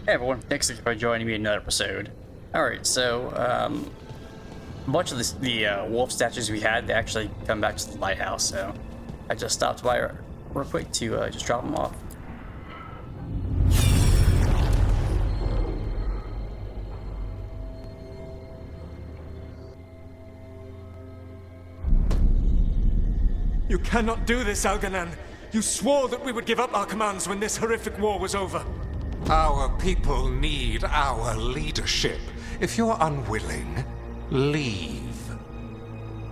Hey everyone, thanks for joining me in another episode. Alright, so, much of the wolf statues we had, they actually come back to the lighthouse, so I just stopped by real quick to just drop them off. You cannot do this, Algernon. You swore that we would give up our commands when this horrific war was over. Our people need our leadership. If you're unwilling, leave.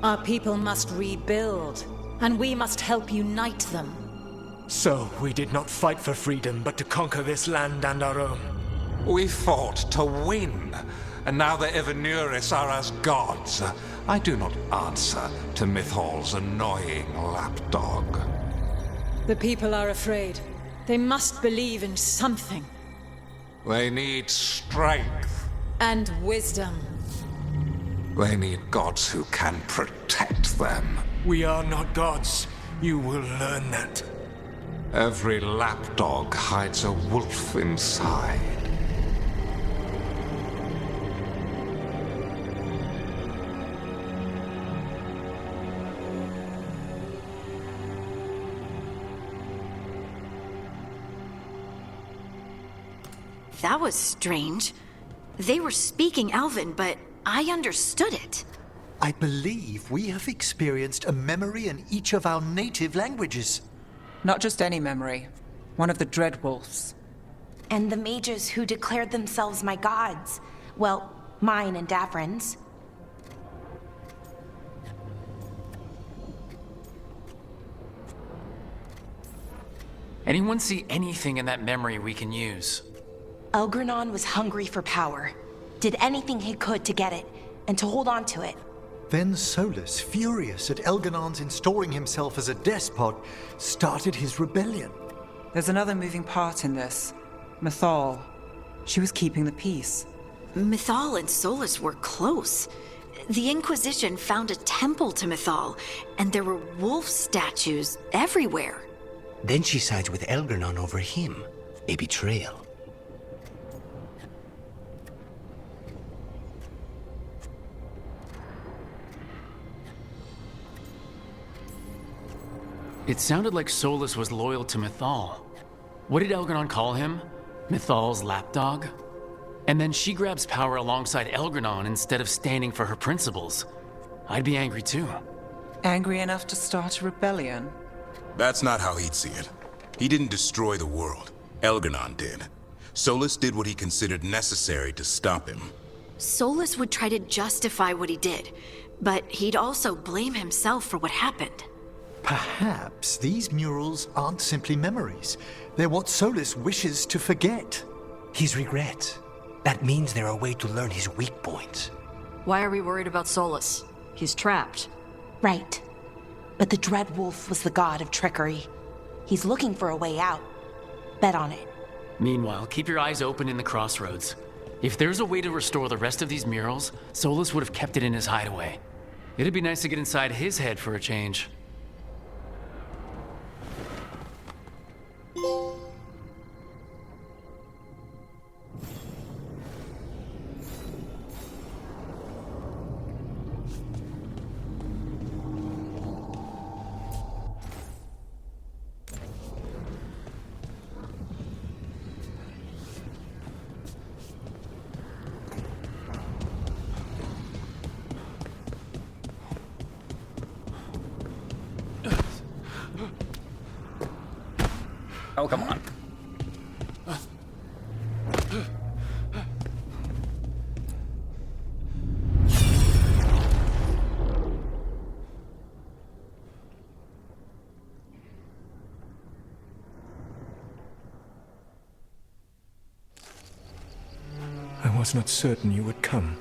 Our people must rebuild, and we must help unite them. So, we did not fight for freedom, but to conquer this land and our own. We fought to win, and now the Evenuris are as gods. I do not answer to Mythal's annoying lapdog. The people are afraid. They must believe in something. They need strength. And wisdom. They need gods who can protect them. We are not gods. You will learn that. Every lapdog hides a wolf inside. That was strange. They were speaking Elven, but I understood it. I believe we have experienced a memory in each of our native languages. Not just any memory. One of the Dread Wolves. And the mages who declared themselves my gods. Well, mine and Davrin's. Anyone see anything in that memory we can use? Elgranon was hungry for power. Did anything he could to get it, and to hold on to it. Then Solas, furious at Elganon's installing himself as a despot, started his rebellion. There's another moving part in this. Mythal. She was keeping the peace. Mythal and Solas were close. The Inquisition found a temple to Mythal, and there were wolf statues everywhere. Then she sides with Elgranon over him. A betrayal. It sounded like Solas was loyal to Mythal. What did Elgranon call him? Mythal's lapdog? And then she grabs power alongside Elgranon instead of standing for her principles. I'd be angry too. Angry enough to start a rebellion? That's not how he'd see it. He didn't destroy the world. Elgranon did. Solas did what he considered necessary to stop him. Solas would try to justify what he did, but he'd also blame himself for what happened. Perhaps these murals aren't simply memories. They're what Solas wishes to forget. His regrets. That means they're a way to learn his weak points. Why are we worried about Solas? He's trapped. Right. But the Dread Wolf was the god of trickery. He's looking for a way out. Bet on it. Meanwhile, keep your eyes open in the crossroads. If there's a way to restore the rest of these murals, Solas would have kept it in his hideaway. It'd be nice to get inside his head for a change. Oh, come on. I was not certain you would come.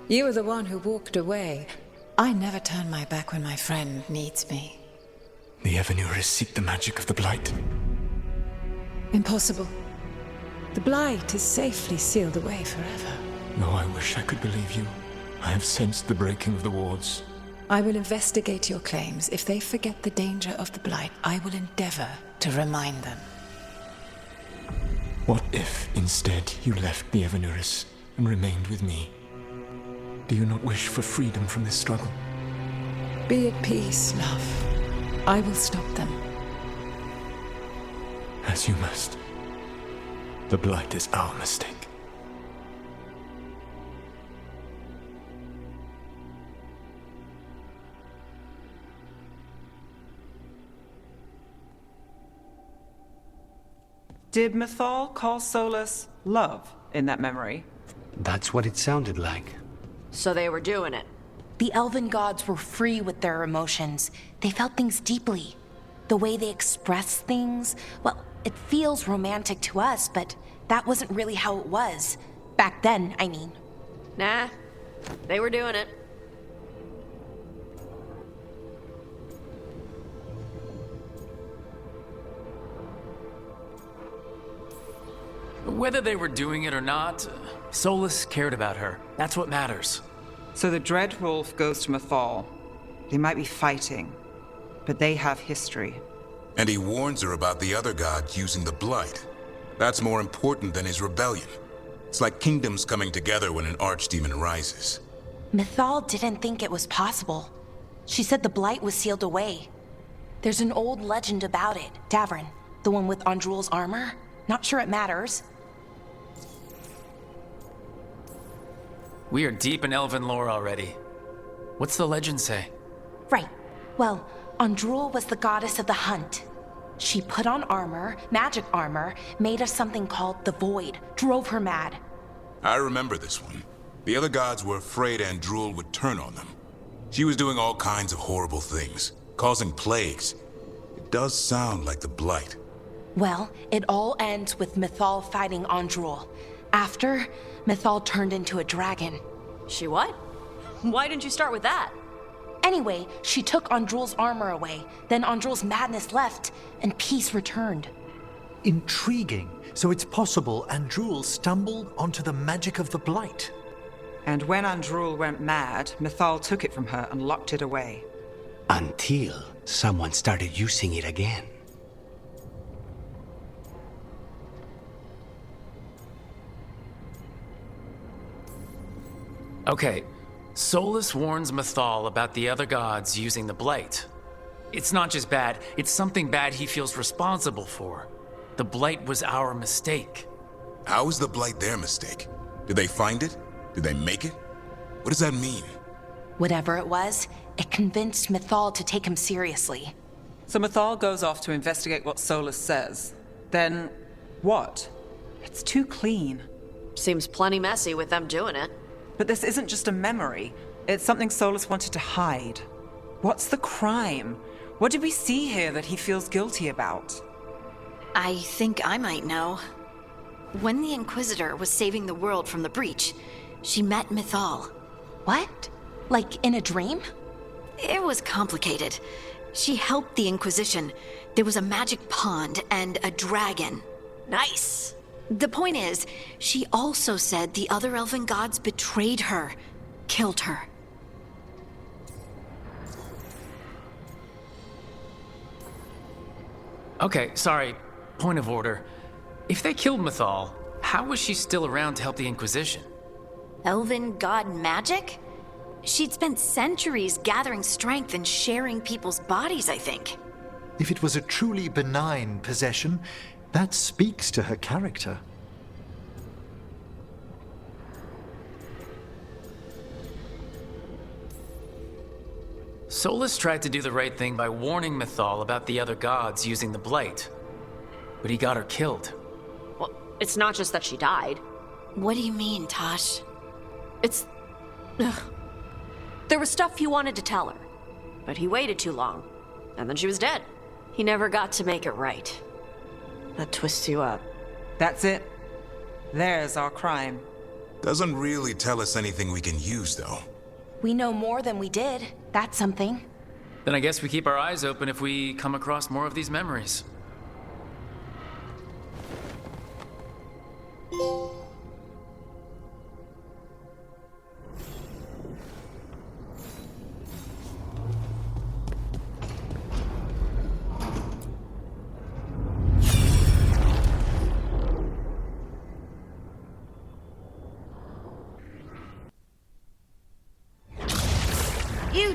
You were the one who walked away. I never turn my back when my friend needs me. The Evenuris seek the magic of the Blight. Impossible. The Blight is safely sealed away forever. Though I wish I could believe you. I have sensed the breaking of the wards. I will investigate your claims. If they forget the danger of the Blight, I will endeavor to remind them. What if, instead, you left the Evanuris and remained with me? Do you not wish for freedom from this struggle? Be at peace, love. I will stop them. As you must. The Blight is our mistake. Did Mythal call Solas love in that memory? That's what it sounded like. So they were doing it. The elven gods were free with their emotions. They felt things deeply. The way they express things, well, it feels romantic to us, but that wasn't really how it was. Back then, I mean. Nah, they were doing it. Whether they were doing it or not, Solas cared about her. That's what matters. So the Dread Wolf goes to Mythal. They might be fighting, but they have history. And he warns her about the other gods using the Blight. That's more important than his rebellion. It's like kingdoms coming together when an archdemon rises. Mythal didn't think it was possible. She said the Blight was sealed away. There's an old legend about it. Davrin, the one with Andrul's armor. Not sure it matters. We are deep in elven lore already. What's the legend say? Right. Well, Andrul was the goddess of the hunt. She put on armor, magic armor, made of something called the Void, drove her mad. I remember this one. The other gods were afraid Andrul would turn on them. She was doing all kinds of horrible things, causing plagues. It does sound like the Blight. Well, it all ends with Mythal fighting Andrul. After, Mythal turned into a dragon. She what? Why didn't you start with that? Anyway, she took Andrul's armor away. Then Andrul's madness left, and peace returned. Intriguing. So it's possible Andrul stumbled onto the magic of the Blight. And when Andrul went mad, Mythal took it from her and locked it away. Until someone started using it again. Okay, Solas warns Mythal about the other gods using the Blight. It's not just bad, it's something bad he feels responsible for. The Blight was our mistake. How is the Blight their mistake? Did they find it? Did they make it? What does that mean? Whatever it was, it convinced Mythal to take him seriously. So Mythal goes off to investigate what Solas says. Then, what? It's too clean. Seems plenty messy with them doing it. But this isn't just a memory. It's something Solas wanted to hide. What's the crime? What did we see here that he feels guilty about? I think I might know. When the Inquisitor was saving the world from the breach, she met Mythal. What? Like in a dream? It was complicated. She helped the Inquisition. There was a magic pond and a dragon. Nice. The point is, she also said the other elven gods betrayed her, killed her. Okay, sorry. Point of order. If they killed Mythal, how was she still around to help the Inquisition? Elven god magic? She'd spent centuries gathering strength and sharing people's bodies, I think. If it was a truly benign possession, that speaks to her character. Solas tried to do the right thing by warning Mythal about the other gods using the Blight. But he got her killed. Well, it's not just that she died. What do you mean, Tosh? It's... Ugh. There was stuff he wanted to tell her, but he waited too long, and then she was dead. He never got to make it right. That twists you up. That's it. There's our crime. Doesn't really tell us anything we can use, though. We know more than we did. That's something. Then I guess we keep our eyes open if we come across more of these memories.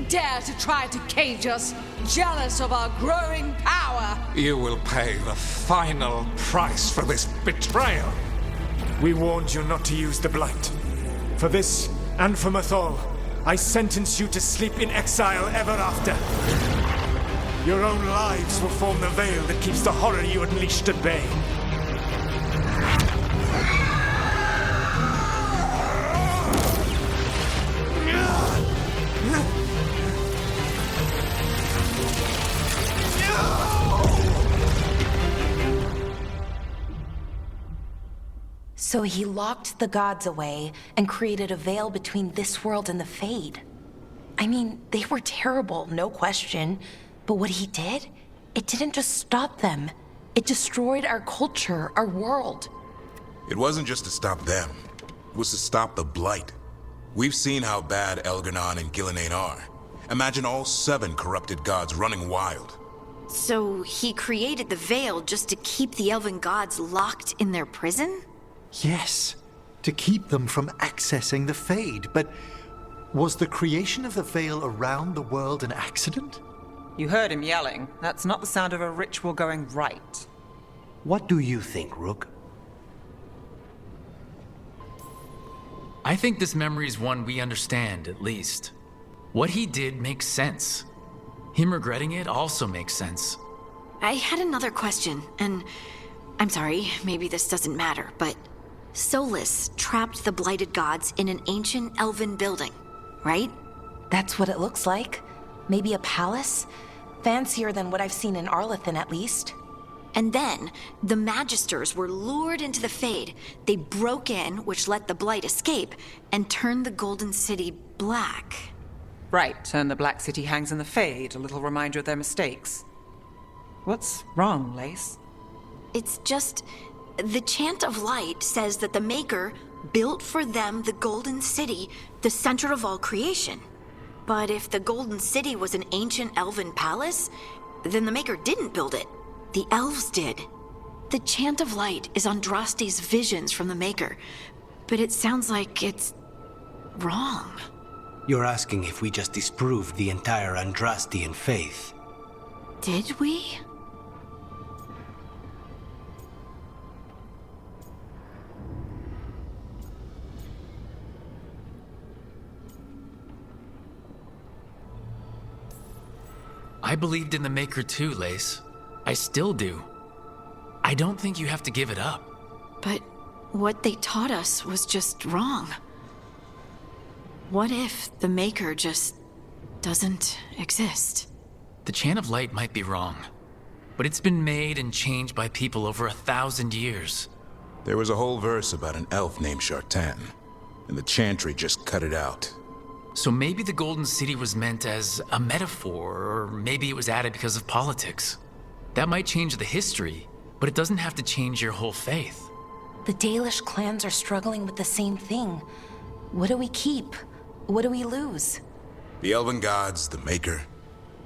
dare to try to cage us, jealous of our growing power. You will pay the final price for this betrayal. We warned you not to use the Blight. For this, and for Mythal, I sentence you to sleep in exile ever after. Your own lives will form the veil that keeps the horror you unleashed at bay. So he locked the gods away and created a veil between this world and the Fade. I mean, they were terrible, no question. But what he did, it didn't just stop them. It destroyed our culture, our world. It wasn't just to stop them. It was to stop the Blight. We've seen how bad Elganon and Gillenane are. Imagine all 7 corrupted gods running wild. So he created the Veil just to keep the elven gods locked in their prison? Yes, to keep them from accessing the Fade. But was the creation of the Veil around the world an accident? You heard him yelling. That's not the sound of a ritual going right. What do you think, Rook? I think this memory is one we understand, at least. What he did makes sense. Him regretting it also makes sense. I had another question, and I'm sorry, maybe this doesn't matter, but Solas trapped the blighted gods in an ancient elven building, right? That's what it looks like. Maybe a palace? Fancier than what I've seen in Arlethan, at least. And then, the Magisters were lured into the Fade. They broke in, which let the Blight escape, and turned the Golden City black. Right, and the Black City hangs in the Fade, a little reminder of their mistakes. What's wrong, Lace? It's just... the Chant of Light says that the Maker built for them the Golden City, the center of all creation. But if the Golden City was an ancient elven palace, then the Maker didn't build it. The elves did. The Chant of Light is Andraste's visions from the Maker, but it sounds like it's wrong. You're asking if we just disproved the entire Andrastian faith. Did we? I believed in the Maker too, Lace. I still do. I don't think you have to give it up. But what they taught us was just wrong. What if the Maker just doesn't exist? The Chant of Light might be wrong, but it's been made and changed by people over 1,000 years. There was a whole verse about an elf named Shartan, and the Chantry just cut it out. So maybe the Golden City was meant as a metaphor, or maybe it was added because of politics. That might change the history, but it doesn't have to change your whole faith. The Dalish clans are struggling with the same thing. What do we keep? What do we lose? The elven gods, the Maker.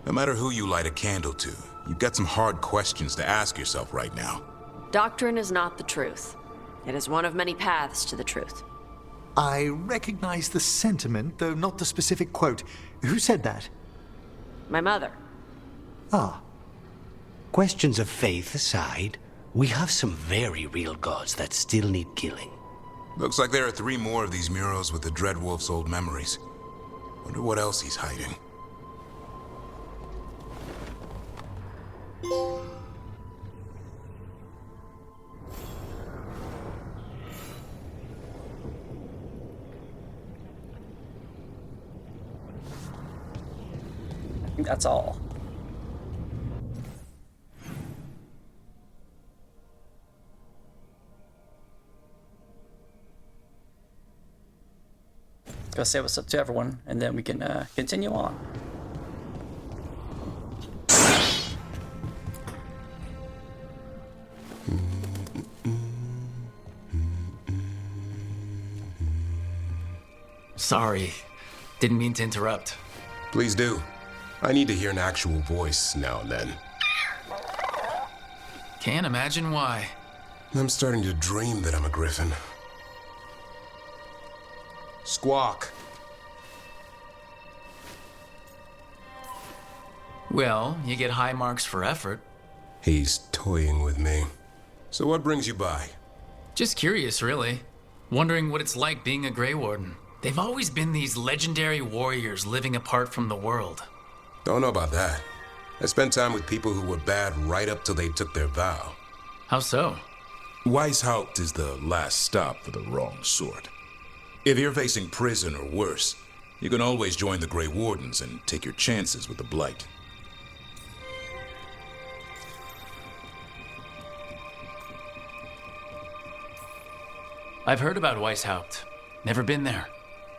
No matter who you light a candle to, you've got some hard questions to ask yourself right now. Doctrine is not the truth. It is one of many paths to the truth. I recognize the sentiment, though not the specific quote. Who said that? My mother. Ah. Questions of faith aside, we have some very real gods that still need killing. Looks like there are 3 more of these murals with the Dreadwolf's old memories. Wonder what else he's hiding. I think that's all. Go say what's up to everyone, and then we can continue on. Sorry, didn't mean to interrupt. Please do. I need to hear an actual voice now and then. Can't imagine why. I'm starting to dream that I'm a griffin. Squawk. Well, you get high marks for effort. He's toying with me. So what brings you by? Just curious, really. Wondering what it's like being a Grey Warden. They've always been these legendary warriors living apart from the world. Don't know about that. I spent time with people who were bad right up till they took their vow. How so? Weishaupt is the last stop for the wrong sort. If you're facing prison or worse, you can always join the Grey Wardens and take your chances with the Blight. I've heard about Weishaupt. Never been there.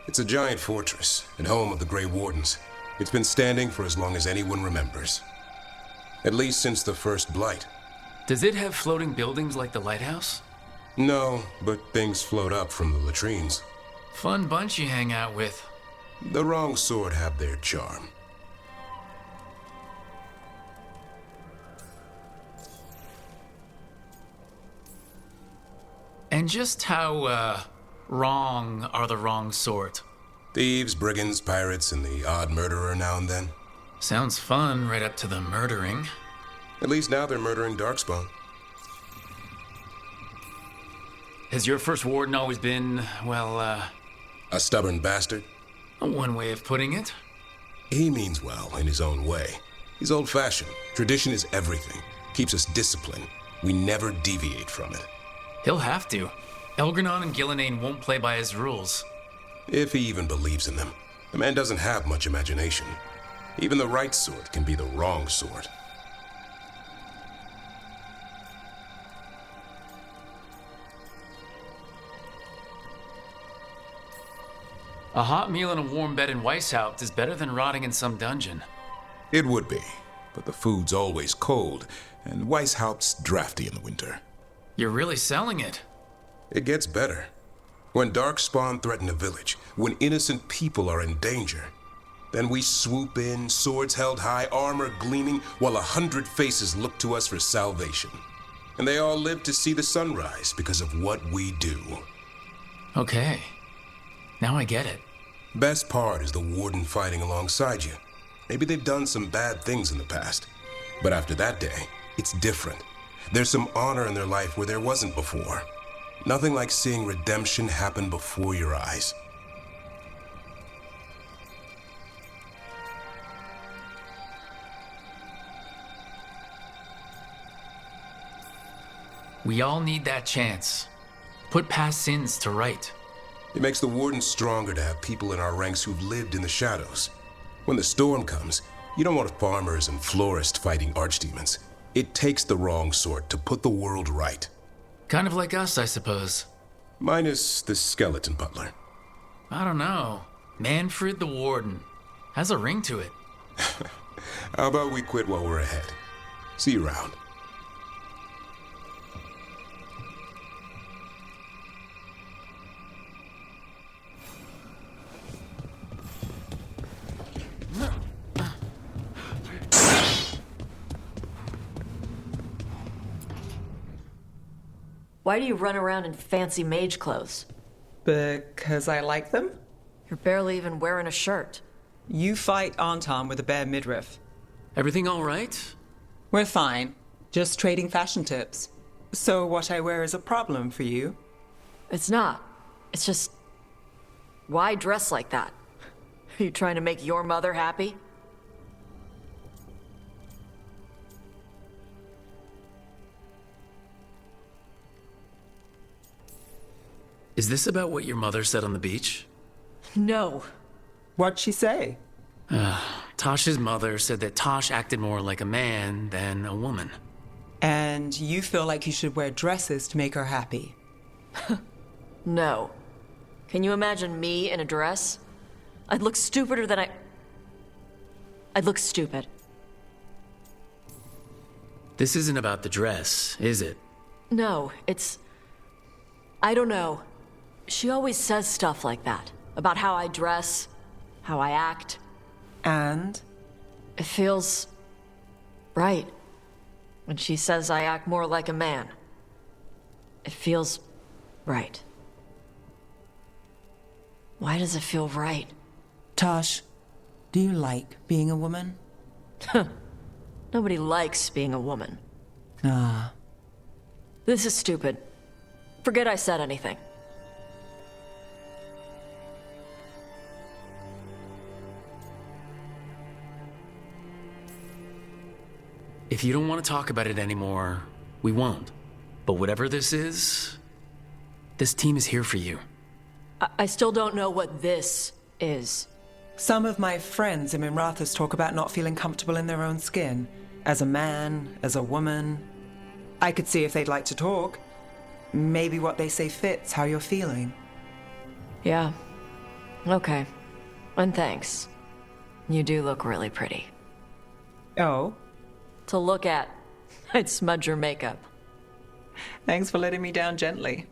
It's a giant fortress and home of the Grey Wardens. It's been standing for as long as anyone remembers. At least since the first Blight. Does it have floating buildings like the lighthouse? No, but things float up from the latrines. Fun bunch you hang out with. The wrong sort have their charm. And just how, wrong are the wrong sort? Thieves, brigands, pirates, and the odd murderer now and then. Sounds fun right up to the murdering. At least now they're murdering Darkspawn. Has your first warden always been, well, a stubborn bastard? One way of putting it. He means well in his own way. He's old-fashioned. Tradition is everything. Keeps us disciplined. We never deviate from it. He'll have to. Elgranon and Gillenane won't play by his rules. If he even believes in them. The man doesn't have much imagination. Even the right sort can be the wrong sort. A hot meal and a warm bed in Weishaupt is better than rotting in some dungeon. It would be, but the food's always cold, and Weishaupt's drafty in the winter. You're really selling it. It gets better. When Darkspawn threaten a village, when innocent people are in danger, then we swoop in, swords held high, armor gleaming, while 100 faces look to us for salvation. And they all live to see the sunrise because of what we do. Okay. Now I get it. Best part is the warden fighting alongside you. Maybe they've done some bad things in the past. But after that day, it's different. There's some honor in their life where there wasn't before. Nothing like seeing redemption happen before your eyes. We all need that chance. Put past sins to right. It makes the warden stronger to have people in our ranks who've lived in the shadows. When the storm comes, you don't want farmers and florists fighting archdemons. It takes the wrong sort to put the world right. Kind of like us, I suppose. Minus the skeleton butler. I don't know. Manfred the Warden. Has a ring to it. How about we quit while we're ahead? See you around. Why do you run around in fancy mage clothes? Because I like them? You're barely even wearing a shirt. You fight Anton with a bare midriff. Everything all right? We're fine. Just trading fashion tips. So what I wear is a problem for you? It's not. It's just... Why dress like that? Are you trying to make your mother happy? Is this about what your mother said on the beach? No. What'd she say? Tosh's mother said that Tosh acted more like a man than a woman. And you feel like you should wear dresses to make her happy? No. Can you imagine me in a dress? I'd look stupider than I'd look stupid. This isn't about the dress, is it? No, it's... I don't know. She always says stuff like that. About how I dress, how I act. And? It feels... right. When she says I act more like a man. It feels... right. Why does it feel right? Tosh, do you like being a woman? Nobody likes being a woman. Ah. This is stupid. Forget I said anything. If you don't want to talk about it anymore, we won't. But whatever this is, this team is here for you. I still don't know what this is. Some of my friends in Minrathous talk about not feeling comfortable in their own skin. As a man, as a woman. I could see if they'd like to talk. Maybe what they say fits how you're feeling. Yeah. Okay. And thanks. You do look really pretty. Oh? To look at. I'd smudge your makeup. Thanks for letting me down gently.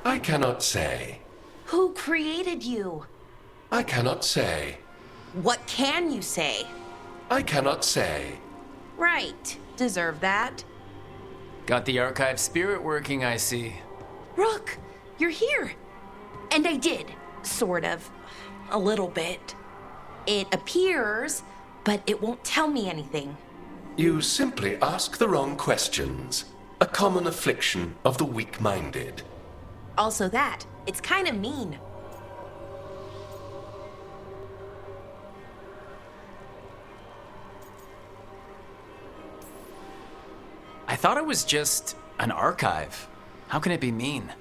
I cannot say. Who created you? I cannot say. What can you say? I cannot say. Right. Deserve that. Got the archive spirit working, I see. Rook, you're here. And I did. Sort of. A little bit. It appears, but it won't tell me anything. You simply ask the wrong questions. A common affliction of the weak-minded. Also that. It's kind of mean. I thought it was just an archive. How can it be mean?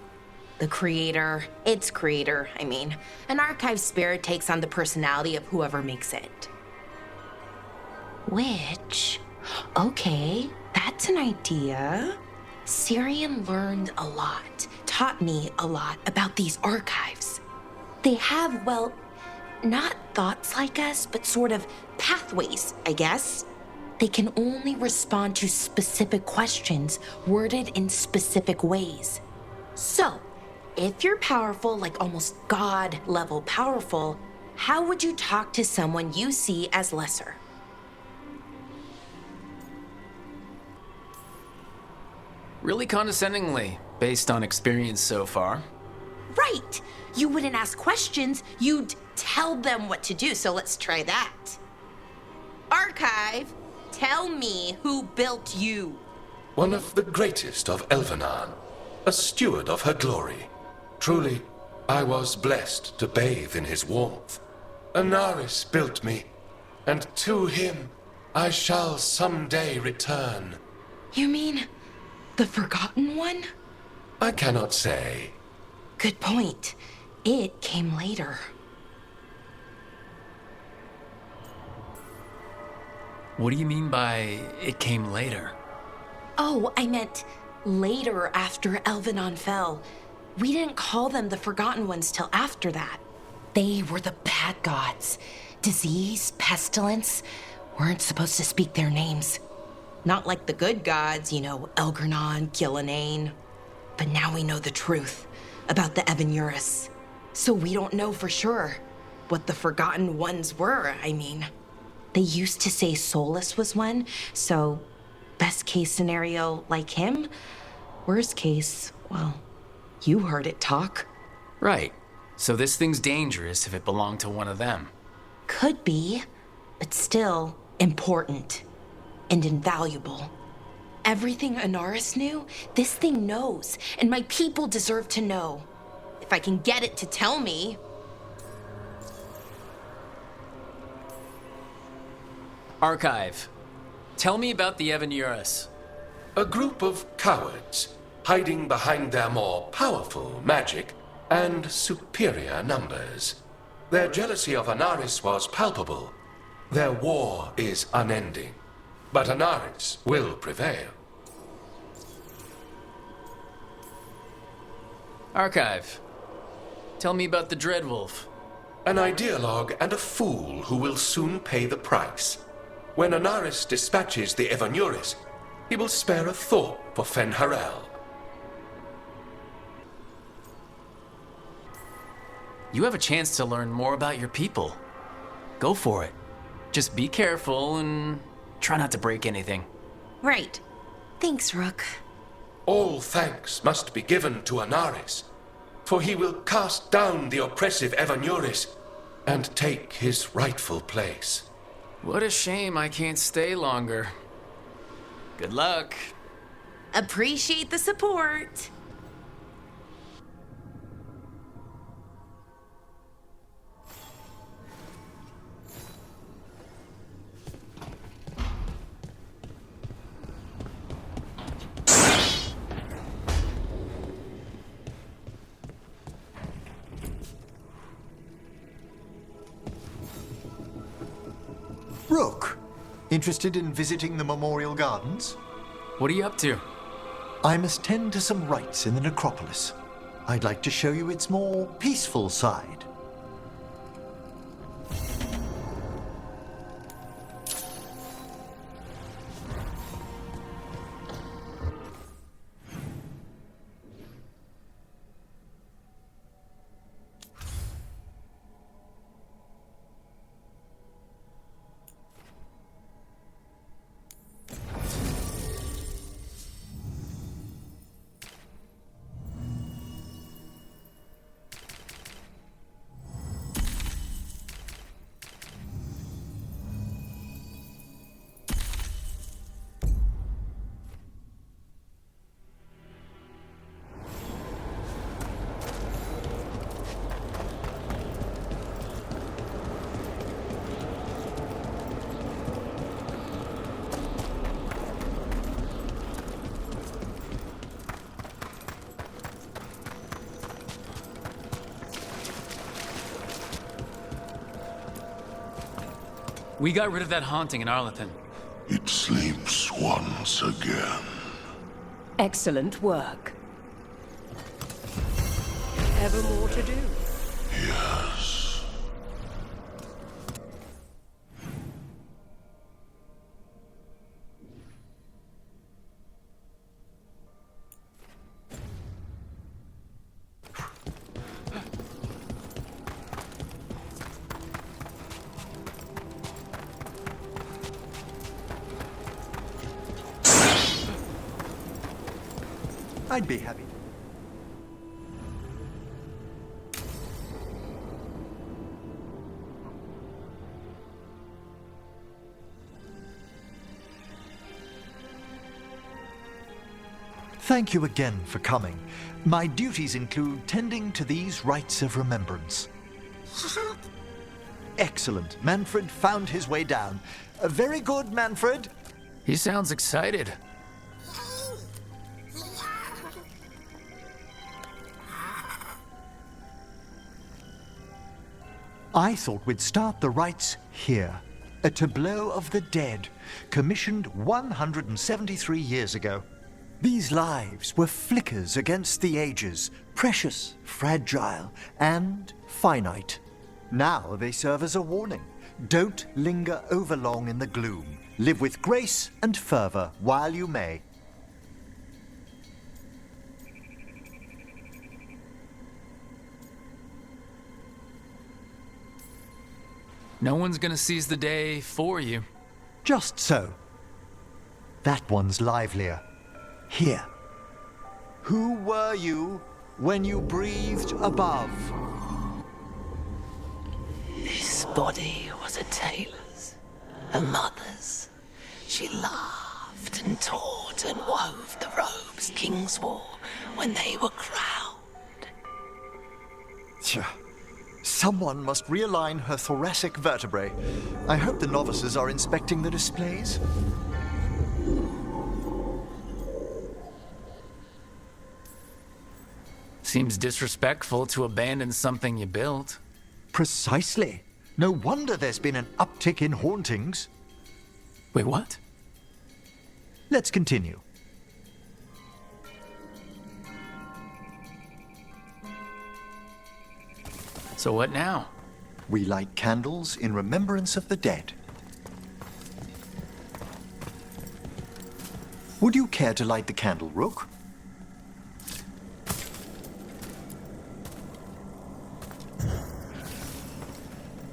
The creator, its creator, I mean. An archive spirit takes on the personality of whoever makes it. Which, okay, that's an idea. Syrian learned a lot, taught me a lot about these archives. They have, well, not thoughts like us, but sort of pathways, I guess. They can only respond to specific questions worded in specific ways. So, if you're powerful, like almost God-level powerful, how would you talk to someone you see as lesser? Really condescendingly, based on experience so far. Right! You wouldn't ask questions, you'd tell them what to do, so let's try that. Archive, tell me who built you. One of the greatest of Elvenan, a steward of her glory. Truly, I was blessed to bathe in his warmth. Anaris built me, and to him I shall someday return. You mean the Forgotten One? I cannot say. Good point. It came later. What do you mean by it came later? Oh, I meant later after Elvenon fell. We didn't call them the Forgotten Ones till after that. They were the bad gods. Disease, pestilence, weren't supposed to speak their names. Not like the good gods, you know, Elgernon, Gillenane. But now we know the truth about the Evanuris. So we don't know for sure what the Forgotten Ones were, I mean. They used to say Solas was one, so best case scenario, like him. Worst case, well, you heard it talk. Right. So this thing's dangerous if it belonged to one of them. Could be, but still important and invaluable. Everything Anaris knew, this thing knows, and my people deserve to know. If I can get it to tell me. Archive. Tell me about the Evanuris. A group of cowards, hiding behind their more powerful magic and superior numbers. Their jealousy of Anaris was palpable. Their war is unending. But Anaris will prevail. Archive. Tell me about the Dreadwolf. An ideologue and a fool who will soon pay the price. When Anaris dispatches the Evanuris, he will spare a thought for Fen'Harel. You have a chance to learn more about your people. Go for it. Just be careful and try not to break anything. Right. Thanks, Rook. All thanks must be given to Anaris, for he will cast down the oppressive Evanuris and take his rightful place. What a shame I can't stay longer. Good luck. Appreciate the support. Rook, interested in visiting the Memorial Gardens? What are you up to? I must tend to some rites in the necropolis. I'd like to show you its more peaceful side. We got rid of that haunting in Arlington. It sleeps once again. Excellent work. Ever more to do? Yes. I'd be happy. Thank you again for coming. My duties include tending to these rites of remembrance. Excellent. Manfred found his way down. Very good, Manfred. He sounds excited. I thought we'd start the rites here. A tableau of the dead, commissioned 173 years ago. These lives were flickers against the ages, precious, fragile, and finite. Now they serve as a warning. Don't linger overlong in the gloom. Live with grace and fervor while you may. No one's gonna seize the day for you. Just so. That one's livelier. Here. Who were you when you breathed above? This body was a tailor's, a mother's. She laughed and taught and wove the robes kings wore when they were crowned. Tch. Someone must realign her thoracic vertebrae. I hope the novices are inspecting the displays. Seems disrespectful to abandon something you built. Precisely. No wonder there's been an uptick in hauntings. Wait, what? Let's continue. So what now? We light candles in remembrance of the dead. Would you care to light the candle, Rook?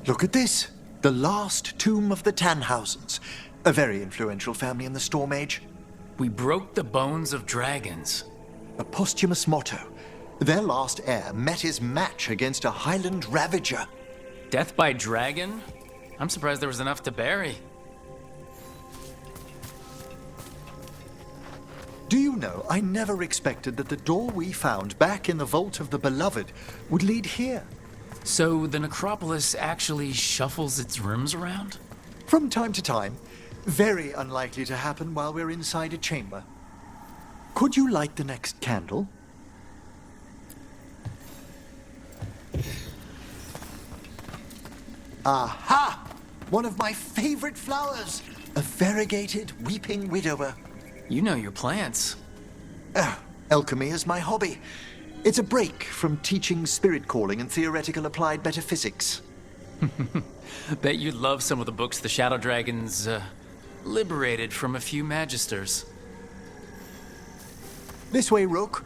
Look at this. The last tomb of the Tannhausens. A very influential family in the Storm Age. We broke the bones of dragons. A posthumous motto. Their last heir met his match against a Highland Ravager. Death by dragon? I'm surprised there was enough to bury. Do you know, I never expected that the door we found back in the Vault of the Beloved would lead here. So the necropolis actually shuffles its rooms around? From time to time. Very unlikely to happen while we're inside a chamber. Could you light the next candle? Aha! One of my favorite flowers! A variegated weeping widower. You know your plants. Alchemy is my hobby. It's a break from teaching spirit calling and theoretical applied metaphysics. Bet you'd love some of the books the Shadow Dragons, liberated from a few magisters. This way, Rook.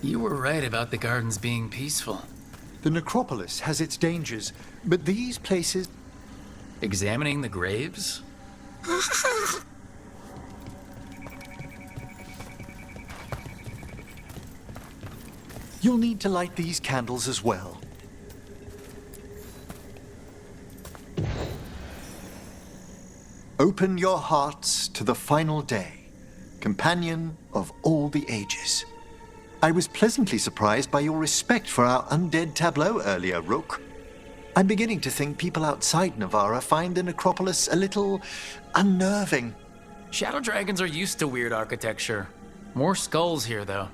You were right about the gardens being peaceful. The necropolis has its dangers, but these places... Examining the graves? You'll need to light these candles as well. Open your hearts to the final day, companion of all the ages. I was pleasantly surprised by your respect for our undead tableau earlier, Rook. I'm beginning to think people outside Navarra find the necropolis a little unnerving. Shadow Dragons are used to weird architecture. More skulls here, though.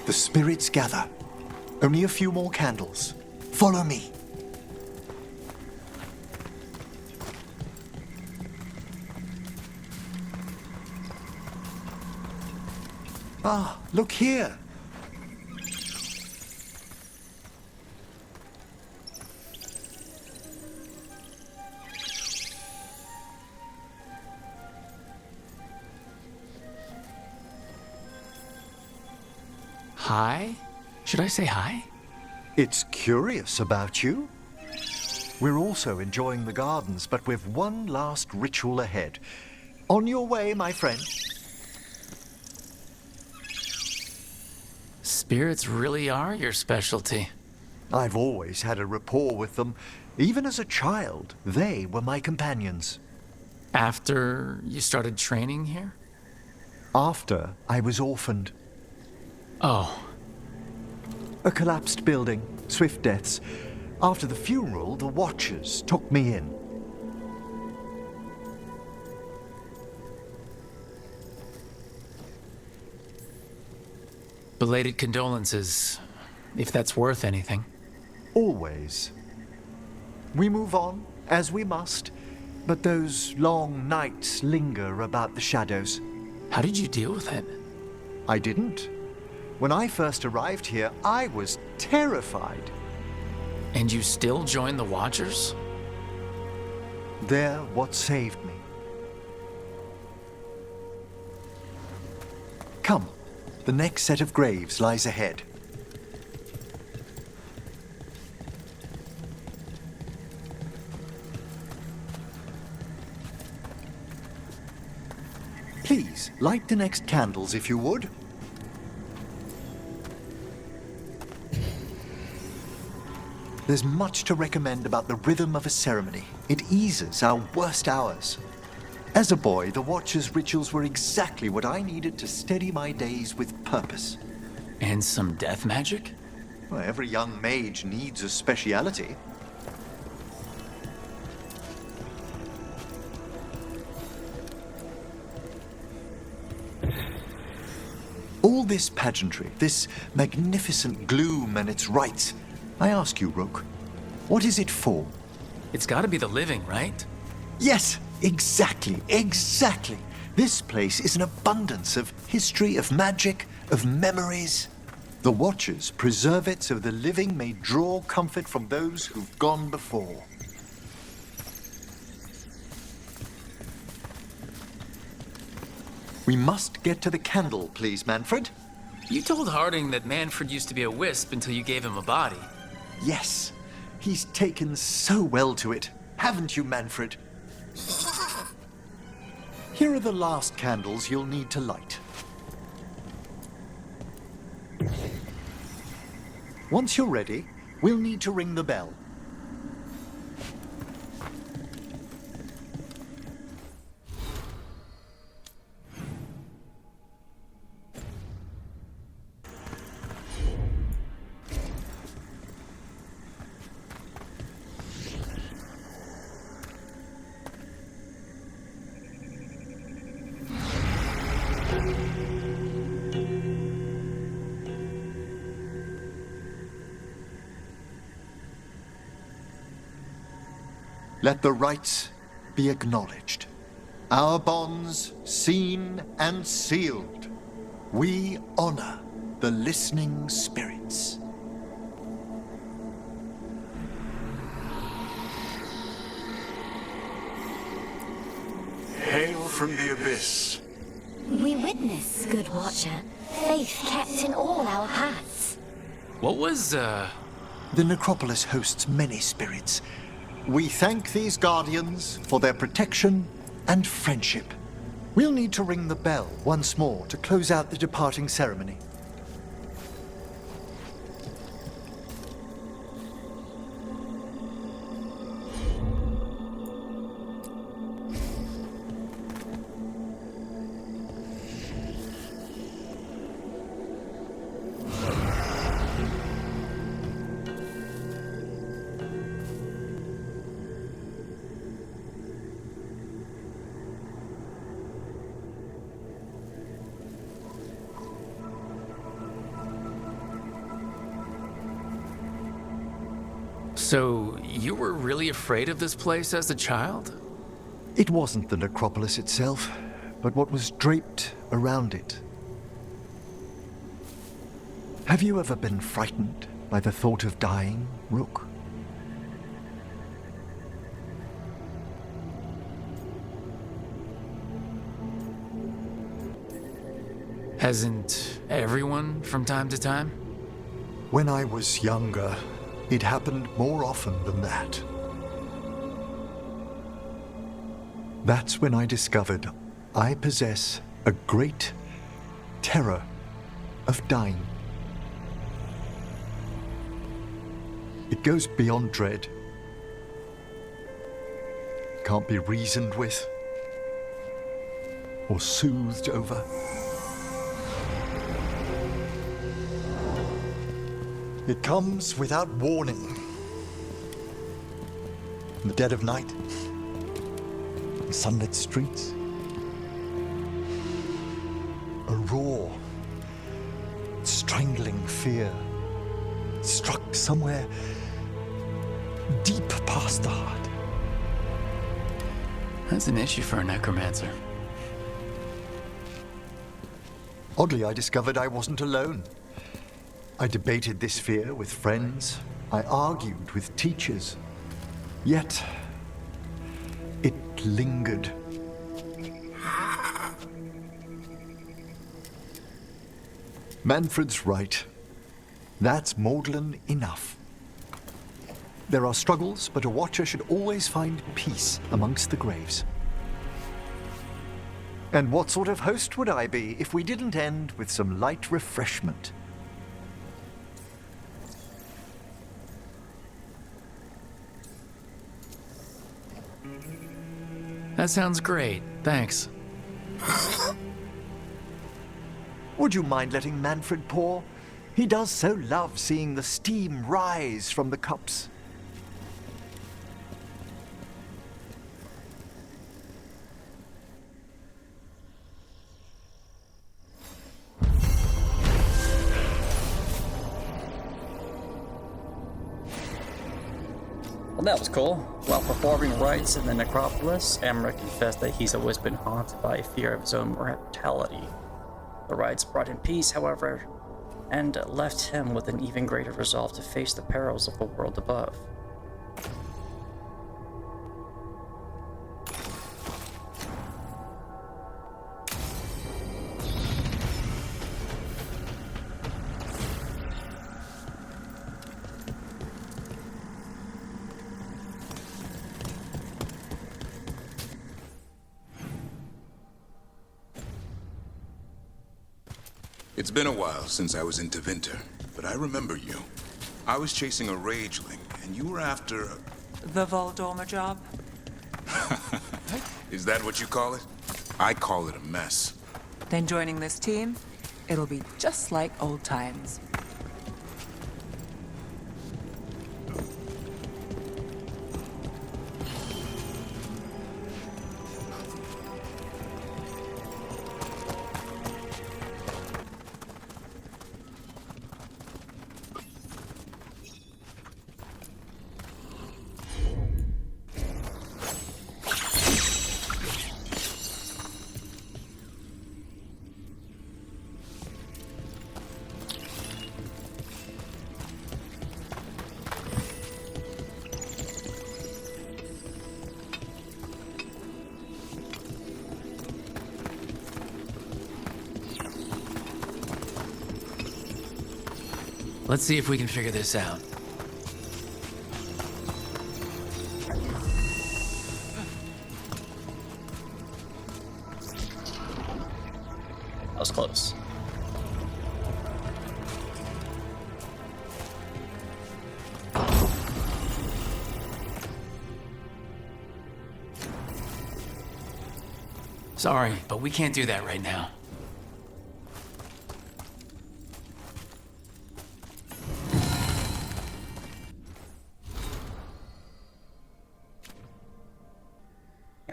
The spirits gather. Only a few more candles. Follow me. Ah, look here. Hi? Should I say hi? It's curious about you. We're also enjoying the gardens, but with one last ritual ahead. On your way, my friend. Spirits really are your specialty. I've always had a rapport with them. Even as a child, they were my companions. After you started training here? After I was orphaned. Oh. A collapsed building, swift deaths. After the funeral, the Watchers took me in. Belated condolences, if that's worth anything. Always. We move on, as we must, but those long nights linger about the shadows. How did you deal with it? I didn't. When I first arrived here, I was terrified. And you still joined the Watchers? They're what saved me. Come, the next set of graves lies ahead. Please, light the next candles if you would. There's much to recommend about the rhythm of a ceremony. It eases our worst hours. As a boy, the Watcher's rituals were exactly what I needed to steady my days with purpose. And some death magic? Well, every young mage needs a speciality. All this pageantry, this magnificent gloom and its rites, I ask you, Rook, what is it for? It's gotta be the living, right? Yes, exactly. This place is an abundance of history, of magic, of memories. The Watchers preserve it so the living may draw comfort from those who've gone before. We must get to the candle, please, Manfred. You told Harding that Manfred used to be a wisp until you gave him a body. Yes, he's taken so well to it, haven't you, Manfred? Here are the last candles you'll need to light. Once you're ready, we'll need to ring the bell. Let the rites be acknowledged. Our bonds seen and sealed. We honor the listening spirits. Hail from the abyss. We witness, good watcher, faith kept in all our paths. What was, The necropolis hosts many spirits. We thank these guardians for their protection and friendship. We'll need to ring the bell once more to close out the departing ceremony. So, you were really afraid of this place as a child? It wasn't the necropolis itself, but what was draped around it. Have you ever been frightened by the thought of dying, Rook? Hasn't everyone from time to time? When I was younger, it happened more often than that. That's when I discovered I possess a great terror of dying. It goes beyond dread. Can't be reasoned with or soothed over. It comes without warning. In the dead of night, in sunlit streets, a raw, strangling fear struck somewhere deep past the heart. That's an issue for a necromancer. Oddly, I discovered I wasn't alone. I debated this fear with friends. I argued with teachers. Yet, it lingered. Manfred's right. That's maudlin enough. There are struggles, but a watcher should always find peace amongst the graves. And what sort of host would I be if we didn't end with some light refreshment? That sounds great. Thanks. Would you mind letting Manfred pour? He does so love seeing the steam rise from the cups. Well, that was cool. While performing rites in the necropolis, Emmerich confessed that he's always been haunted by a fear of his own mortality. The rites brought him peace, however, and left him with an even greater resolve to face the perils of the world above. It's been a while since I was in Tevinter, but I remember you. I was chasing a rageling, and you were after a... The Voldorma job? Is that what you call it? I call it a mess. Then joining this team, it'll be just like old times. Let's see if we can figure this out. That was close. Sorry, but we can't do that right now.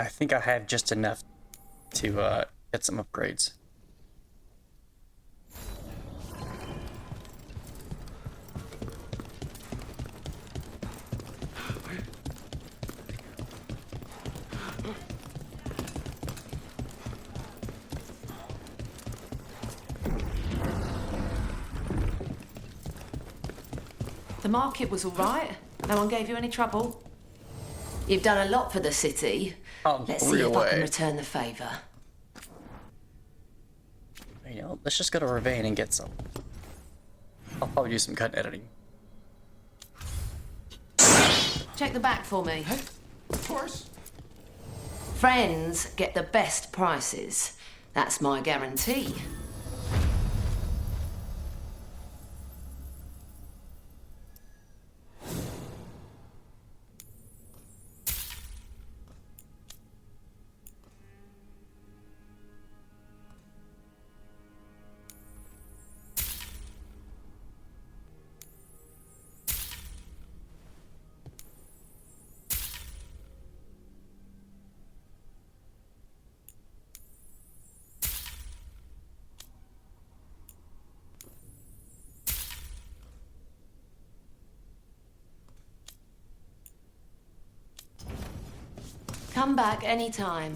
I think I have just enough to get some upgrades. The market was all right. No one gave you any trouble. You've done a lot for the city. Let's see if I can return the favor. You know, let's just go to Ravane and get some. I'll probably do some cut editing. Check the back for me. Of course. Friends get the best prices. That's my guarantee. Come back anytime.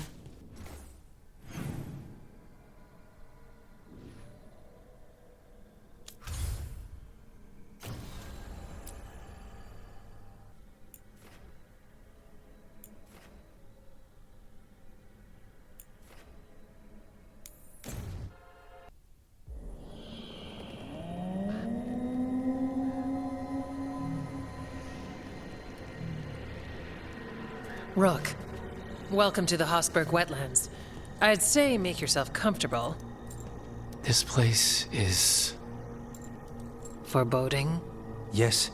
Rook, welcome to the Hosberg wetlands. I'd say make yourself comfortable. This place is... foreboding? Yes.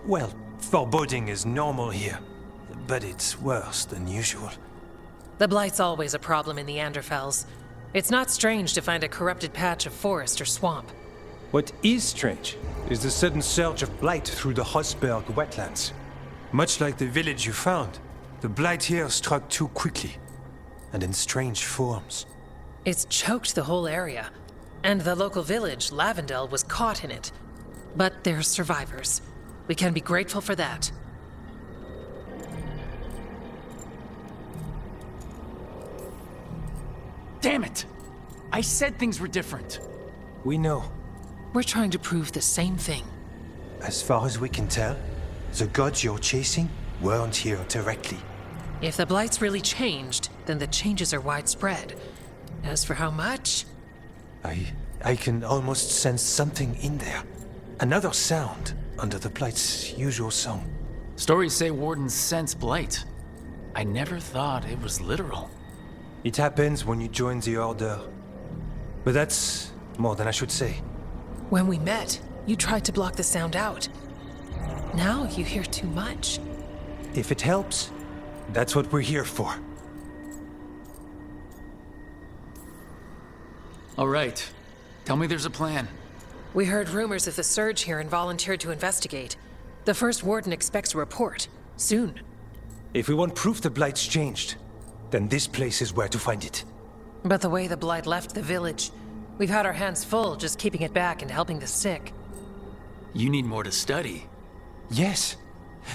Well, foreboding is normal here, but it's worse than usual. The Blight's always a problem in the Anderfels. It's not strange to find a corrupted patch of forest or swamp. What is strange is the sudden surge of blight through the Hosberg wetlands. Much like the village you found, the blight here struck too quickly, and in strange forms. It's choked the whole area, and the local village, Lavendel, was caught in it. But they're survivors. We can be grateful for that. Damn it! I said things were different. We know. We're trying to prove the same thing. As far as we can tell, the gods you're chasing weren't here directly. If the Blight's really changed, then the changes are widespread. As for how much... I can almost sense something in there. Another sound under the Blight's usual song. Stories say wardens sense blight. I never thought it was literal. It happens when you join the Order. But that's More than I should say. When we met, you tried to block the sound out. Now you hear too much. If it helps, that's what we're here for. All right. Tell me there's a plan. We heard rumors of the surge here and volunteered to investigate. The first warden expects a report. Soon. If we want proof the Blight's changed, then this place is where to find it. But the way the Blight left the village, we've had our hands full just keeping it back and helping the sick. You need more to study. Yes.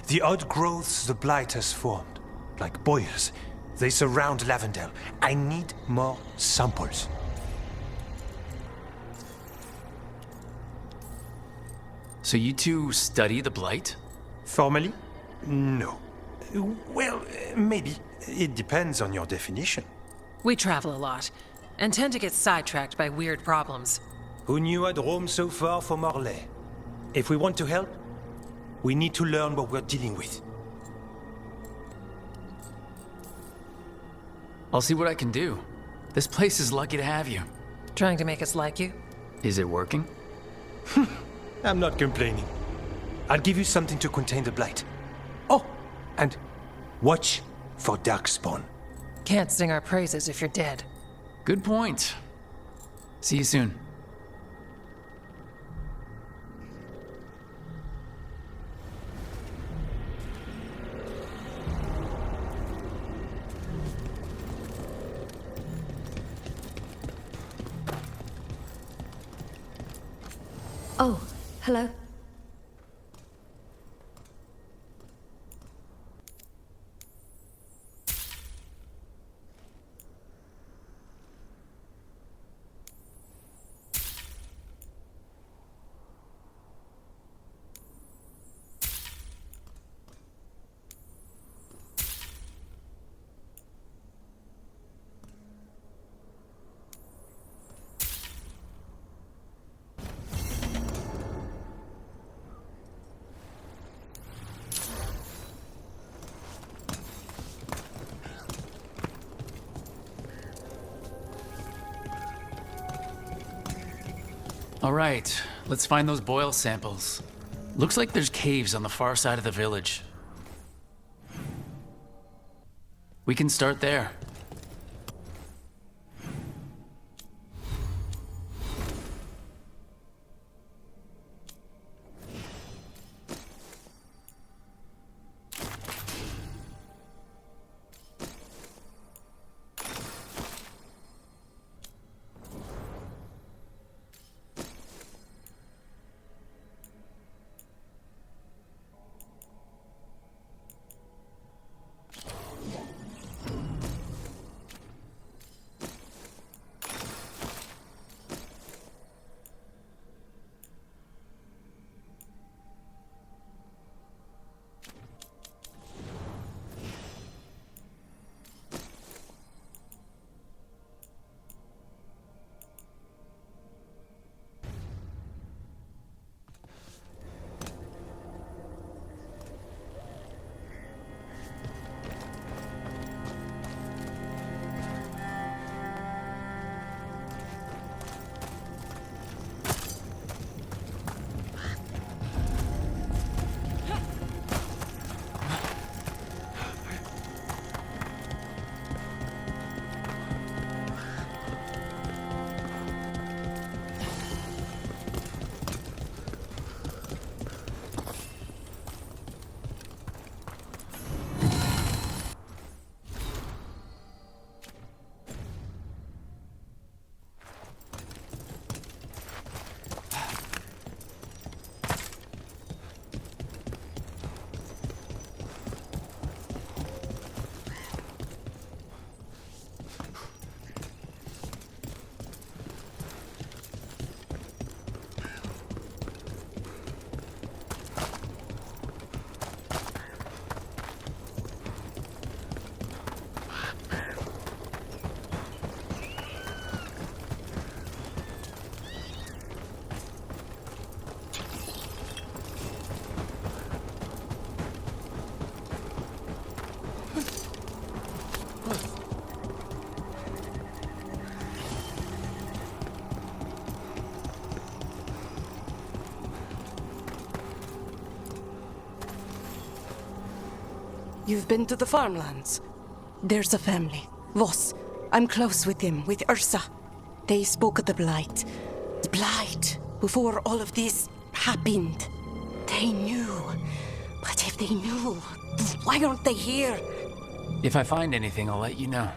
The odd growths the Blight has formed, like boils, they surround Lavendel. I need more samples. So you two study the Blight? Formally? No. Well, maybe. It depends on your definition. We travel a lot, and tend to get sidetracked by weird problems. Who knew I'd roam so far from Orlais? If we want to help, we need to learn what we're dealing with. I'll see what I can do. This place is lucky to have you. Trying to make us like you? Is it working? I'm not complaining. I'll give you something to contain the Blight. Oh, and watch for Darkspawn. Can't sing our praises if you're dead. Good point. See you soon. Oh, hello. All right, let's find those boil samples. Looks like there's caves on the far side of the village. We can start there. You've been to the farmlands? There's a family. Voss. I'm close with them, with Ursa. They spoke of the Blight. The Blight. Before all of this happened. They knew. But if they knew, why aren't they here? If I find anything, I'll let you know.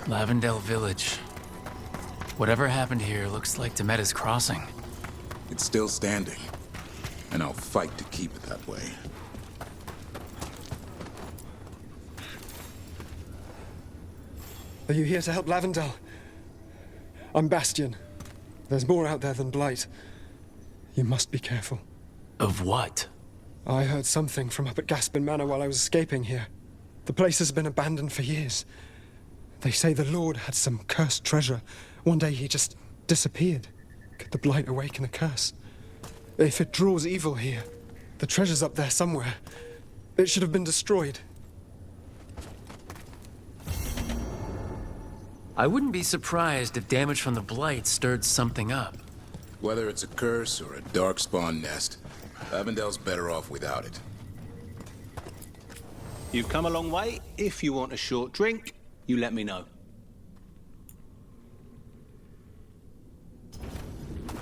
Lavendale Village. Whatever happened here looks like Demeda's Crossing. It's still standing, and I'll fight to keep it that way. Are you here to help Lavendale? I'm Bastion. There's more out there than Blight. You must be careful. Of what? I heard something from up at Gaspin Manor while I was escaping here. The place has been abandoned for years. They say the Lord had some cursed treasure. One day he just disappeared. Could the Blight awaken a curse? If it draws evil here, the treasure's up there somewhere. It should have been destroyed. I wouldn't be surprised if damage from the Blight stirred something up. Whether it's a curse or a darkspawn nest, Lavendale's better off without it. You've come a long way. If you want a short drink, you let me know.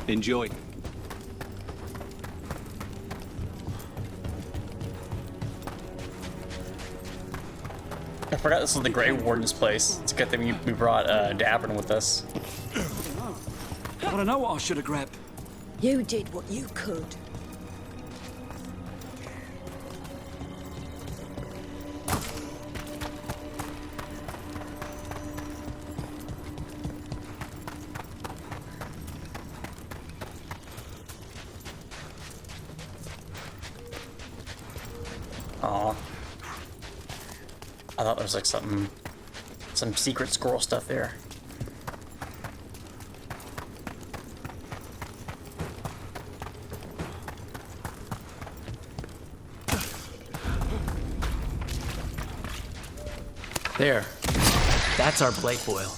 Enjoy. I forgot this was the Grey Warden's place. It's a good thing we brought Davern with us. I don't know what I should have grabbed. You did what you could. Aw. I thought there was like some secret squirrel stuff there. There. That's our Blight boil.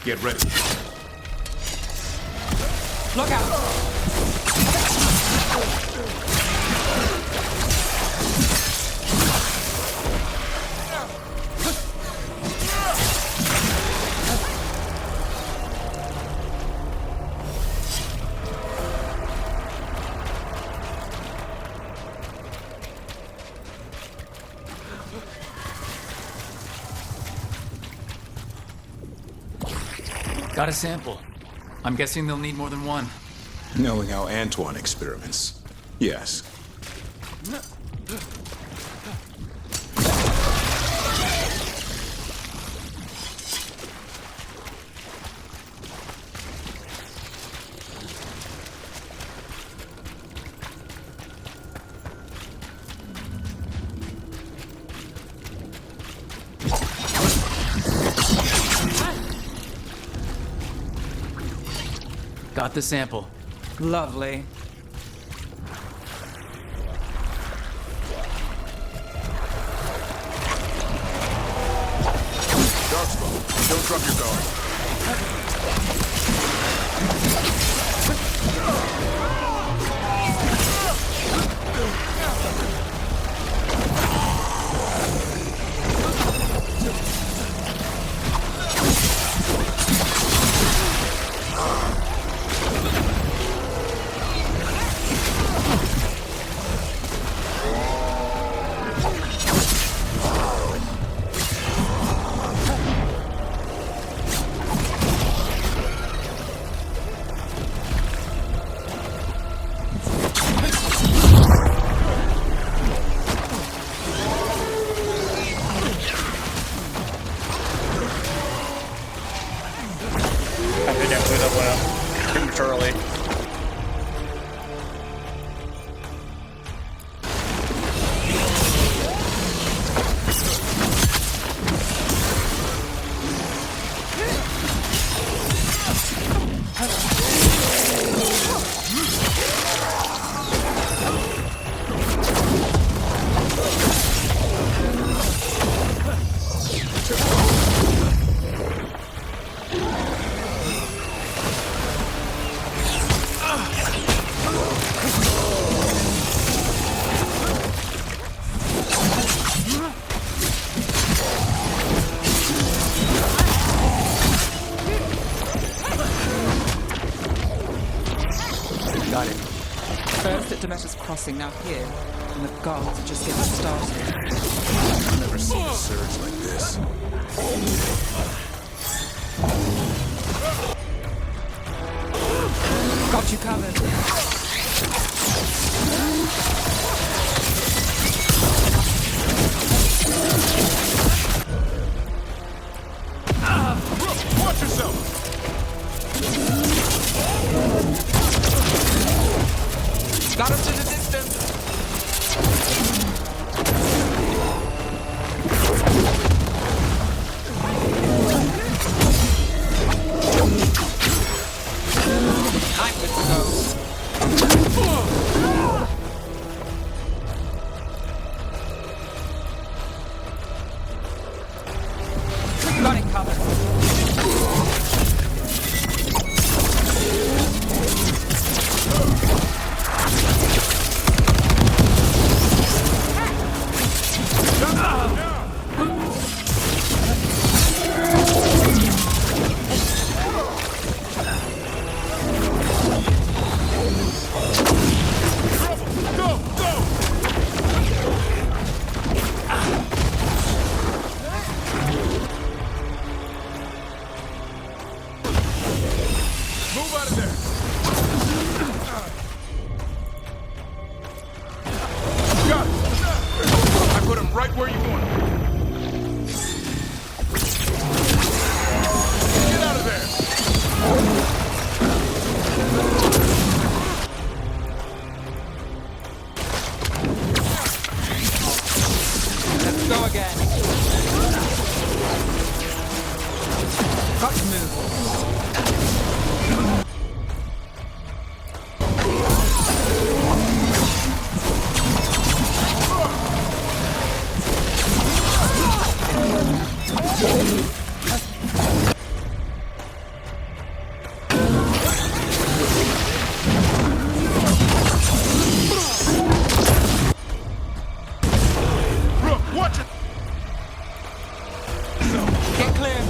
Get ready. Look out! Got a sample. I'm guessing they'll need more than one. Knowing how Antoine experiments, yes. Got the sample. Lovely. Darkspawn, don't drop your guard. Got it. First at Demeter's Crossing, now here, and the guards are just getting started. I've never seen a surge like this. Got you covered. Watch yourself! Got him to the distance. I'm good to go. Got it covered. Move out of there! Got it! I put him right where you want him. Get out of there! Let's go again. Got to move. Rook, watch it! Get clear.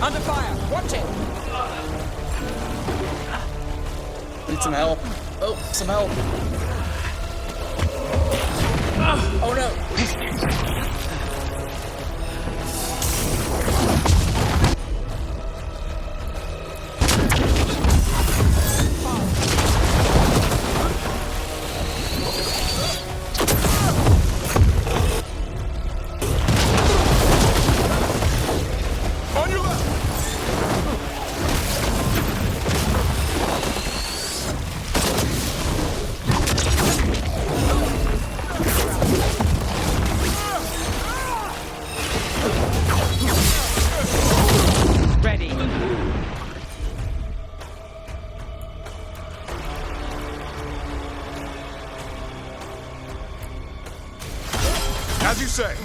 Under fire. Watch it. Need some help. Oh, some help. Oh no. On your left! Ready. As you say.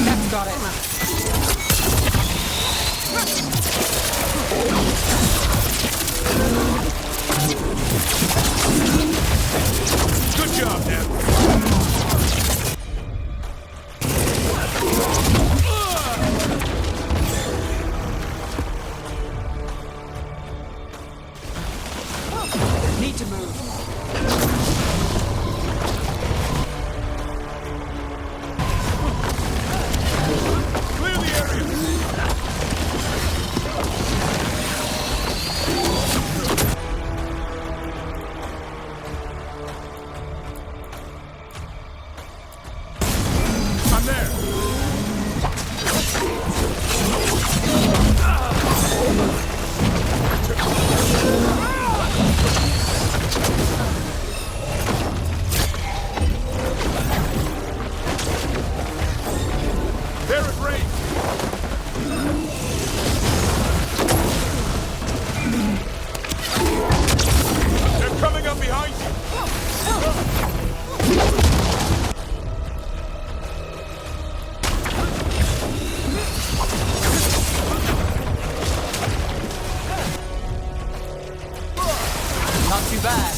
That's got it. Good job, Ned. Need to move. Clear the area! I'm there! They're at range! They're coming up behind Not too bad.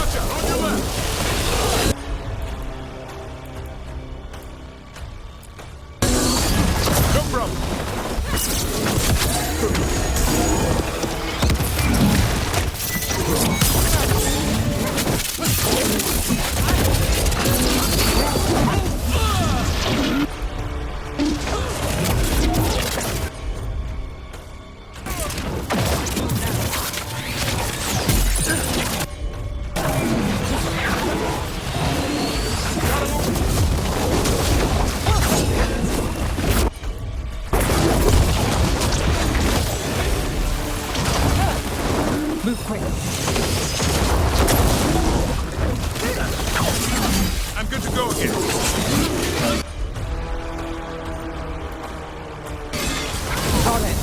Archer, on your left! No problem. Move quick. I'm good to go again. On it.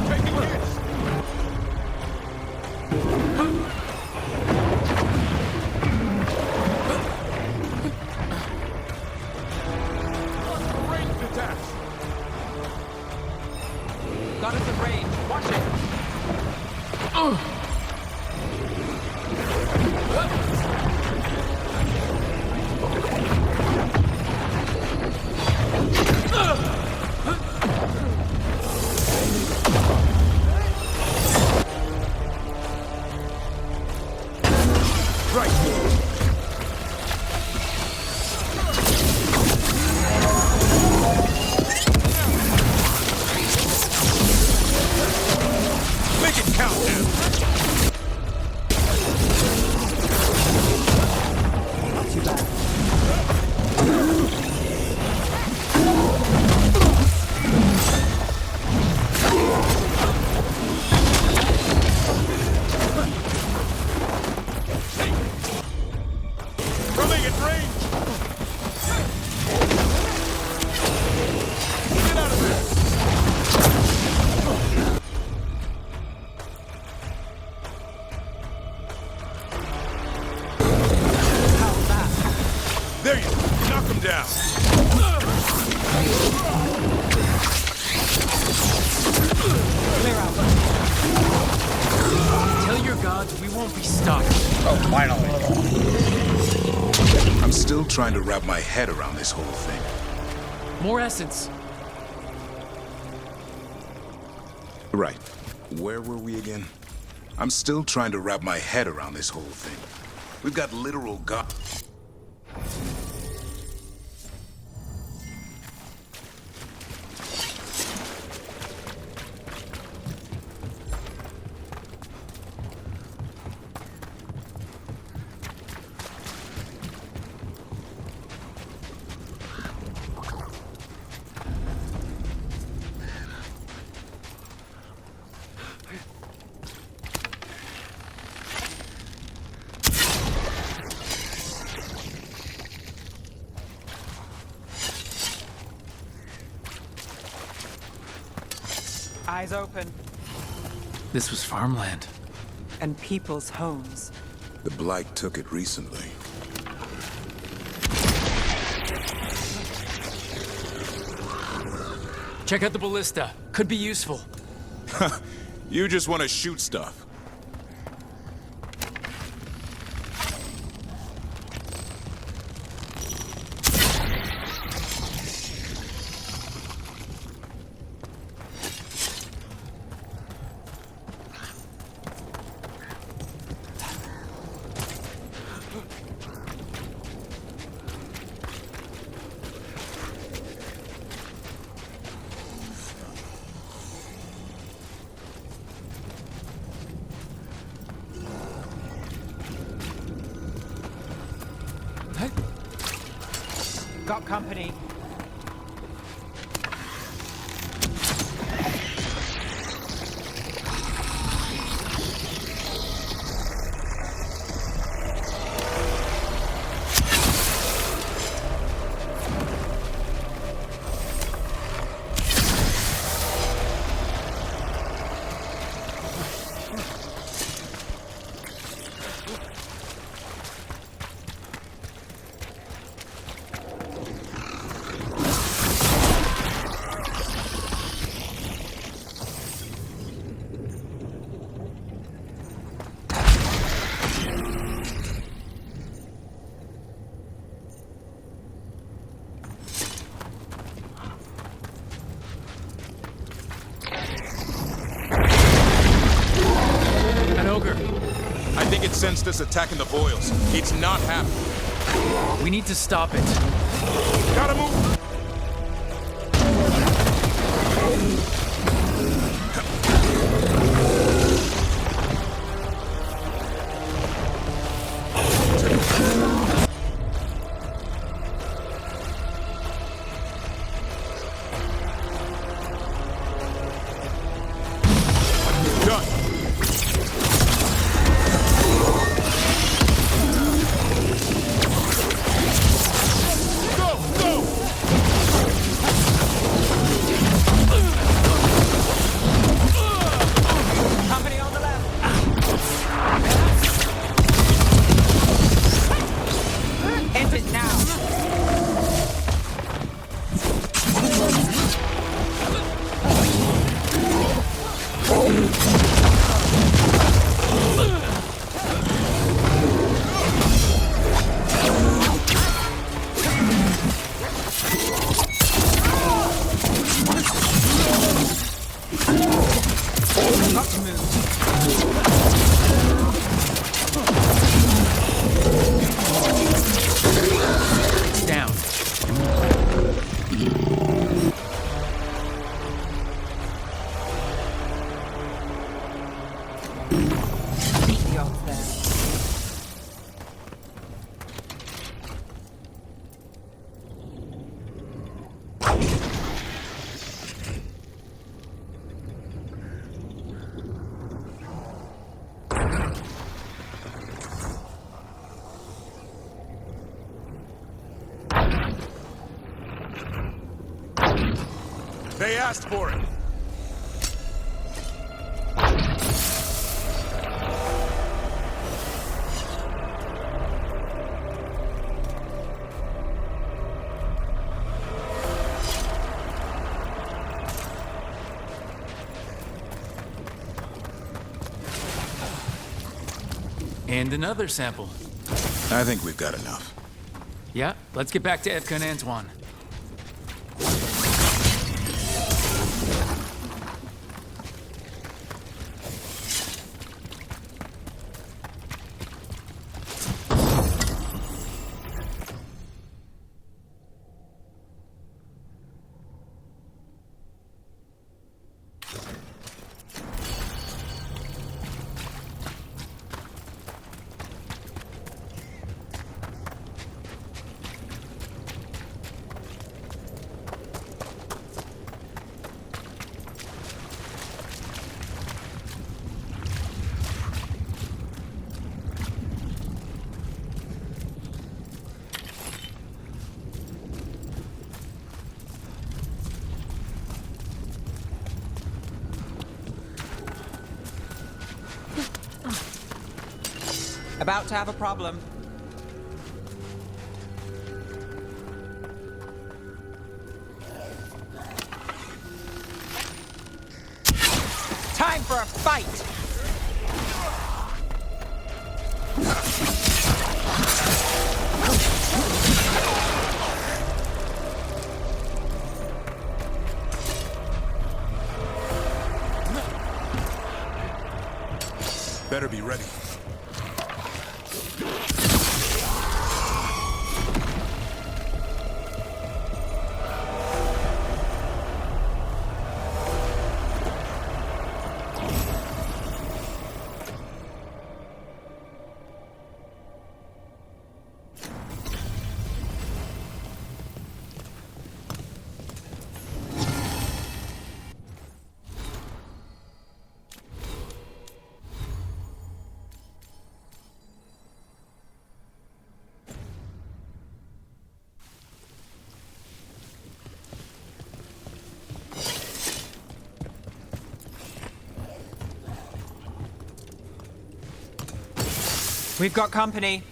Taking hits. Ranged attacks. Got us at range. Watch it. Make it count, man. Not too bad. Coming at range. Get out of there. There you go. Knock him down. Clear out. Tell your gods we won't be stuck. Oh, finally. I'm still trying to wrap my head around this whole thing. More essence. Right. Where were we again? I'm still trying to wrap my head around this whole thing. We've got literal god. Eyes open. This was farmland. And people's homes. The Blight took it recently. Check out the ballista. Could be useful. You just want to shoot stuff. Got company. sensed us attacking the boils. It's not happening. We need to stop it. Gotta move! They asked for it. And another sample. I think we've got enough. Yeah, let's get back to Evka and Antoine. About to have a problem. Time for a fight! Better be ready. We've got company.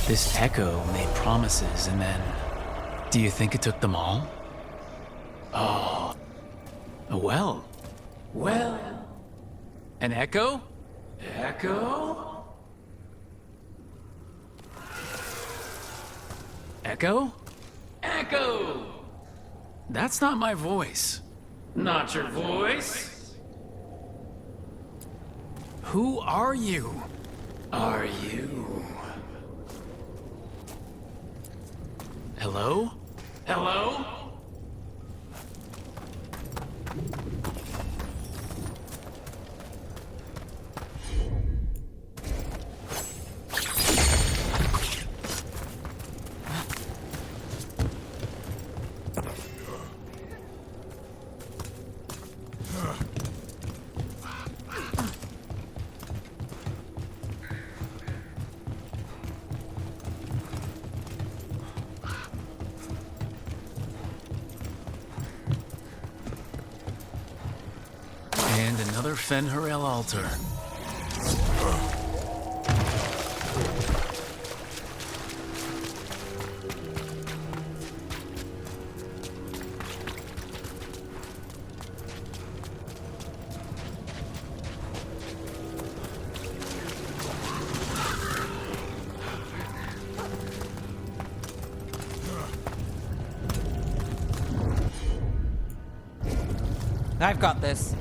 This echo made promises and then... Do you think it took them all? Oh. Well. An echo? Echo? Echo? Echo! That's not my voice. Not your voice? Who are you? Are you? Hello? Hello? And another Fen'Harel altar. I've got this.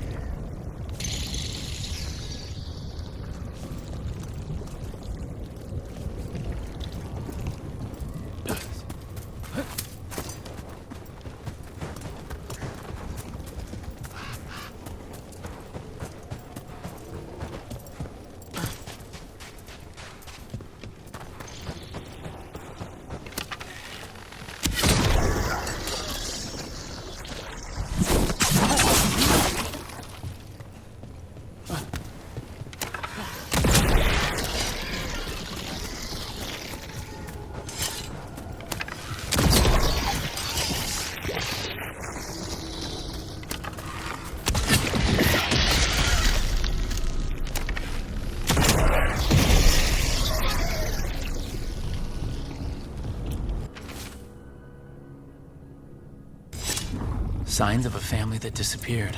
Signs of a family that disappeared.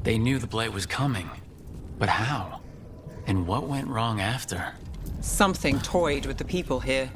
They knew the blight was coming, but how? And what went wrong after? Something toyed with the people here.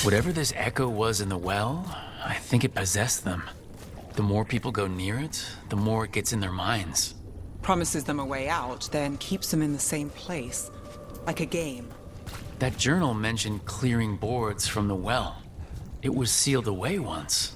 Whatever this echo was in the well, I think it possessed them. The more people go near it, the more it gets in their minds. Promises them a way out, then keeps them in the same place. Like a game. That journal mentioned clearing boards from the well. It was sealed away once.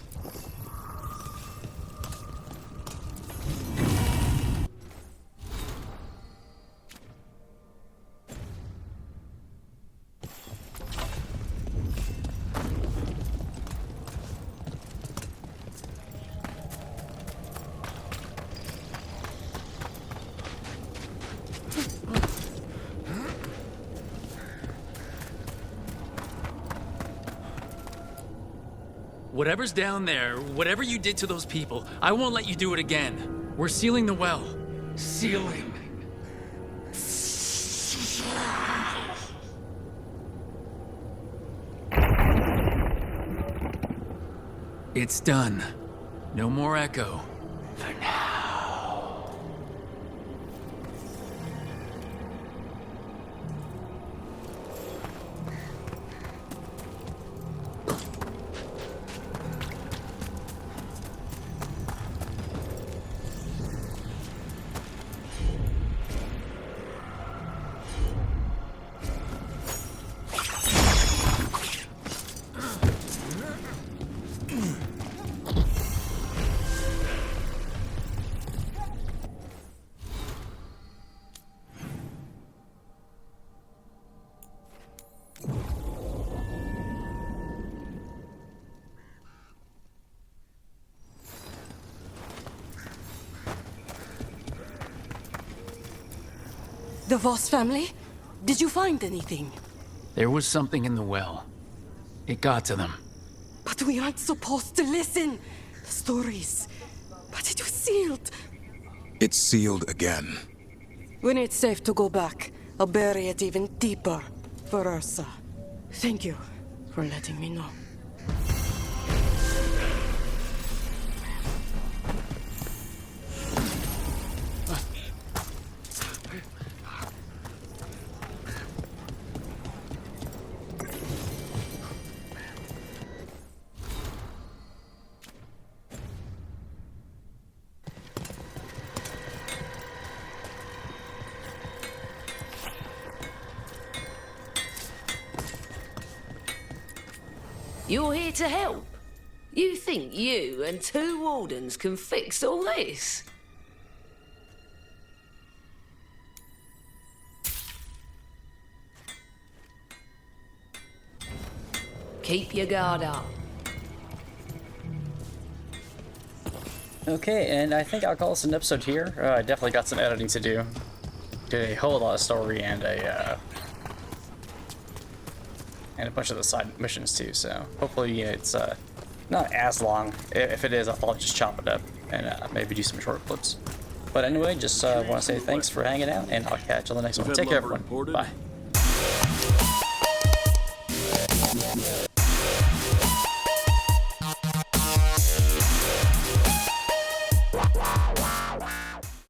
Whatever's down there, whatever you did to those people, I won't let you do it again. We're sealing the well. Sealing. It's done. No more echo. For now. The Voss family? Did you find anything? There was something in the well. It got to them. But we aren't supposed to listen. The stories. But it was sealed. It's sealed again. When it's safe to go back, I'll bury it even deeper for Ursa. Thank you for letting me know. You're here to help? You think you and 2 wardens can fix all this? Keep your guard up. Okay, and I think I'll call this an episode here. I definitely got some editing to do. Did a whole lot of story and a bunch of the side missions too, so hopefully it's not as long. If it is, I'll just chop it up and maybe do some short clips. But anyway, just want to say thanks for hanging out, and I'll catch you on the next one. Take care, everyone. Bye.